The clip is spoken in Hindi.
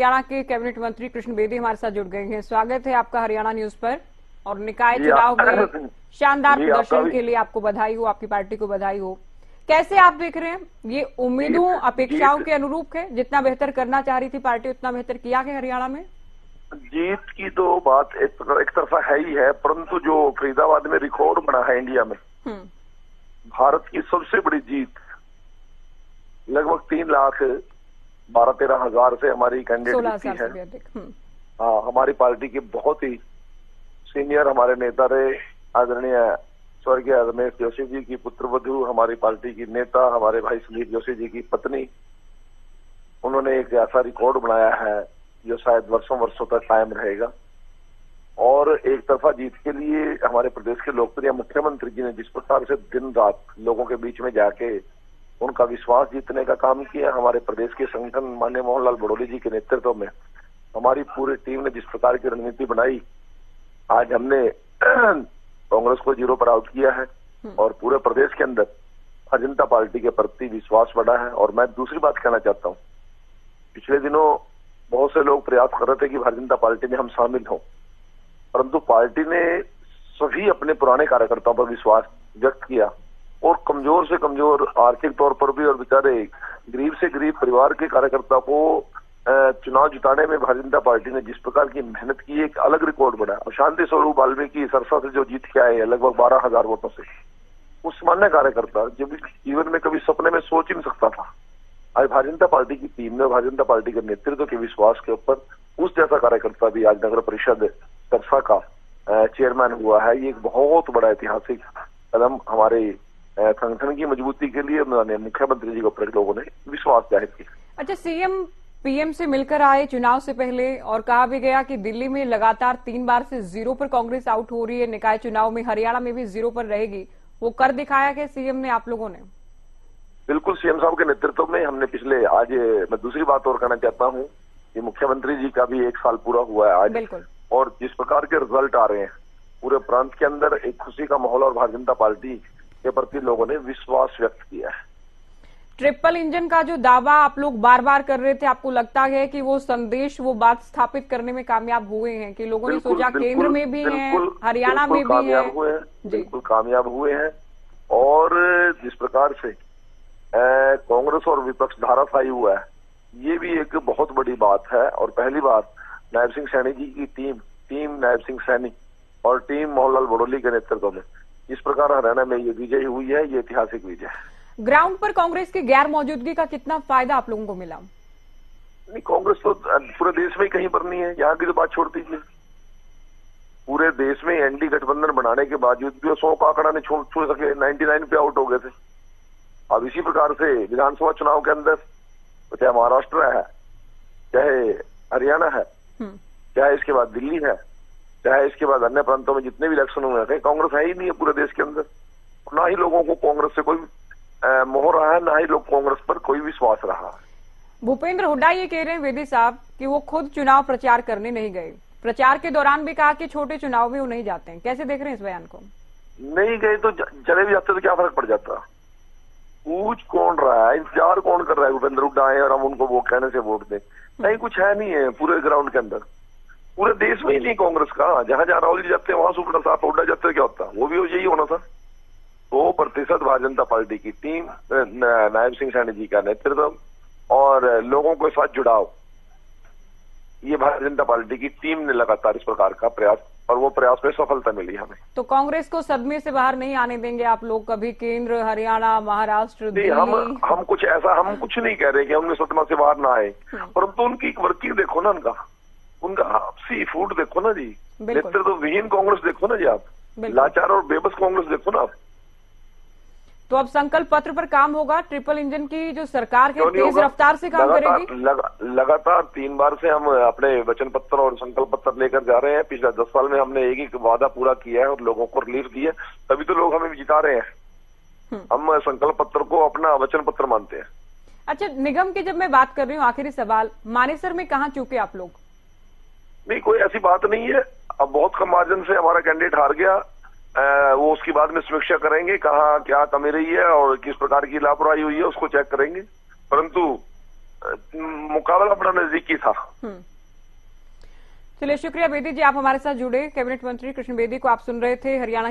हरियाणा के कैबिनेट मंत्री कृष्ण बेदी हमारे साथ जुड़ गए हैं। स्वागत है आपका हरियाणा न्यूज पर। और निकाय चुनाव में शानदार प्रदर्शन के लिए आपको बधाई हो, आपकी पार्टी को बधाई हो। कैसे आप देख रहे हैं, ये उम्मीदों अपेक्षाओं के अनुरूप है? जितना बेहतर करना चाह रही थी पार्टी उतना बेहतर किया है हरियाणा में? जीत की तो बात एक तरफा है ही है, परंतु जो फरीदाबाद में रिकॉर्ड बना है इंडिया में, भारत की सबसे बड़ी जीत, लगभग 3,12,13,000 से हमारी कैंडिडेट जीती है। हाँ, हमारी पार्टी के बहुत ही सीनियर हमारे नेता रहे, आदरणीय स्वर्गीय रमेश जोशी जी की पुत्रवधू, हमारी पार्टी की नेता, हमारे भाई सुनील जोशी जी की पत्नी, उन्होंने एक ऐसा रिकॉर्ड बनाया है जो शायद वर्षों वर्षों तक कायम रहेगा। और एक तरफा जीत के लिए हमारे प्रदेश के लोकप्रिय मुख्यमंत्री जी ने जिस प्रकार से दिन रात लोगों के बीच में जाके उनका विश्वास जीतने का काम किया, हमारे प्रदेश के संगठन माननीय मोहन लाल बड़ोली जी के नेतृत्व में हमारी पूरी टीम ने जिस प्रकार की रणनीति बनाई, आज हमने कांग्रेस को 0 पर आउट किया है और पूरे प्रदेश के अंदर भारतीय जनता पार्टी के प्रति विश्वास बढ़ा है। और मैं दूसरी बात कहना चाहता हूँ, पिछले दिनों बहुत से लोग प्रयास कर रहे थे कि भारतीय जनता पार्टी में हम शामिल हों, परंतु पार्टी ने सभी अपने पुराने कार्यकर्ताओं पर विश्वास व्यक्त किया और कमजोर से कमजोर आर्थिक तौर पर भी और बेचारे गरीब से गरीब परिवार के कार्यकर्ता को चुनाव जिताने में भारतीय जनता पार्टी ने जिस प्रकार की मेहनत की, एक अलग रिकॉर्ड बना। और शांति स्वरूप वाल्मीकि सरसा से जो जीत के आए हैं लगभग 12,000 वोटों से, उस सामान्य कार्यकर्ता जो भी जीवन में कभी सपने में सोच ही नहीं सकता था, आज भारतीय जनता पार्टी की टीम ने, भारतीय जनता पार्टी के नेतृत्व के विश्वास के ऊपर उस जैसा कार्यकर्ता भी आज नगर परिषद सरसा का चेयरमैन हुआ है। ये एक बहुत बड़ा ऐतिहासिक कदम हमारे संगठन की मजबूती के लिए मुख्यमंत्री जी के ऊपर लोगों ने विश्वास जाहिर किया। अच्छा, सीएम पीएम से मिलकर आए चुनाव से पहले और कहा भी गया कि दिल्ली में लगातार 3 बार से 0 पर कांग्रेस आउट हो रही है, निकाय चुनाव में हरियाणा में भी 0 पर रहेगी, वो कर दिखाया कि सीएम ने, आप लोगों ने? बिल्कुल, सीएम साहब के नेतृत्व में हमने पिछले, आज मैं दूसरी बात और कहना चाहता हूँ कि मुख्यमंत्री जी का भी 1 साल पूरा हुआ है आज, बिल्कुल, और जिस प्रकार के रिजल्ट आ रहे हैं पूरे प्रांत के अंदर एक खुशी का माहौल और भारतीय जनता पार्टी के प्रति लोगों ने विश्वास व्यक्त किया है। ट्रिपल इंजन का जो दावा आप लोग बार बार कर रहे थे, आपको लगता है कि वो संदेश, वो बात स्थापित करने में कामयाब हुए हैं कि लोगों ने सोचा केंद्र में भी है, हरियाणा में भी है? बिल्कुल कामयाब हुए हैं। और जिस प्रकार से कांग्रेस और विपक्ष धाराशायी हुआ है, ये भी एक बहुत बड़ी बात है। और पहली बार नायब सिंह सैनी जी की टीम नायब सिंह सैनी और टीम मोहनलाल बड़ोली के नेतृत्व में इस प्रकार हरियाणा में ये विजय हुई है, ये ऐतिहासिक विजय है। ग्राउंड पर कांग्रेस की गैर मौजूदगी का कितना फायदा आप लोगों को मिला? नहीं, कांग्रेस तो पूरे देश में ही कहीं पर नहीं है, यहाँ की तो बात छोड़ दीजिए। पूरे देश में एनडी गठबंधन बनाने के बावजूद भी 100 का आंकड़ा नहीं छू सके, 99 पे आउट हो गए थे। अब इसी प्रकार से विधानसभा चुनाव के अंदर चाहे महाराष्ट्र है, चाहे हरियाणा है, चाहे इसके बाद दिल्ली है, चाहे इसके बाद अन्य प्रांतों में जितने भी इलेक्शन हुए हैं, कांग्रेस है ही नहीं है पूरे देश के अंदर। ना ही लोगों को कांग्रेस से कोई मोह रहा है, ना ही लोग कांग्रेस पर कोई विश्वास रहा। भूपेंद्र हुड्डा ये कह रहे हैं वेदी साहब कि वो खुद चुनाव प्रचार करने नहीं गए, प्रचार के दौरान भी कहा कि छोटे चुनाव में वो नहीं जाते हैं। कैसे देख रहे हैं इस बयान को? नहीं गए तो चले भी जाते तो क्या फर्क पड़ जाता? पूछ कौन रहा है, इंतजार कौन कर रहा है भूपेंद्र हुड्डा आए और हम उनको वो कहने से वोट दें? नहीं, कुछ है नहीं है पूरे ग्राउंड के अंदर, पूरे देश में ही नहीं कांग्रेस का। जहां जहां राहुल जी जाते हैं वहां सुप्रीम साहब हुड्डा जाते, क्या होता? वो भी यही होना था। 100% भारतीय जनता पार्टी की टीम, नायब सिंह सैनी जी का नेतृत्व और लोगों के साथ जुड़ाव, ये भारतीय जनता पार्टी की टीम ने लगातार इस प्रकार का प्रयास, और वो प्रयास में सफलता मिली हमें। तो कांग्रेस को सदमे से बाहर नहीं आने देंगे आप लोग कभी? केंद्र, हरियाणा, महाराष्ट्र, दिल्ली? हम कुछ ऐसा, हम कुछ नहीं कह रहे कि हमने सदमा से बाहर ना आए, परंतु उनकी वर्किंग देखो ना, उनका आपसी फूट देखो ना जी, नेतृत्व विहीन कांग्रेस देखो ना जी आप, लाचार और बेबस कांग्रेस देखो ना आप। तो अब संकल्प पत्र पर काम होगा, ट्रिपल इंजन की जो सरकार है तेज रफ्तार से काम करेगी? लगातार 3 बार से हम अपने वचन पत्र और संकल्प पत्र लेकर जा रहे हैं। पिछले 10 साल में हमने एक वादा पूरा किया है और लोगों को रिलीफ दिया, तभी तो लोग हमें जिता रहे हैं। हम संकल्प पत्र को अपना वचन पत्र मानते हैं। अच्छा, निगम की जब मैं बात कर रही हूँ, आखिरी सवाल, मानेसर में कहाँ चूके आप लोग? नहीं, कोई ऐसी बात नहीं है। अब बहुत कम मार्जिन से हमारा कैंडिडेट हार गया, वो उसकी बाद में समीक्षा करेंगे, कहाँ क्या कमी रही है और किस प्रकार की लापरवाही हुई है उसको चेक करेंगे। परंतु मुकाबला बड़ा नजदीकी था। चलिए शुक्रिया बेदी जी, आप हमारे साथ जुड़े। कैबिनेट मंत्री कृष्ण बेदी को आप सुन रहे थे। हरियाणा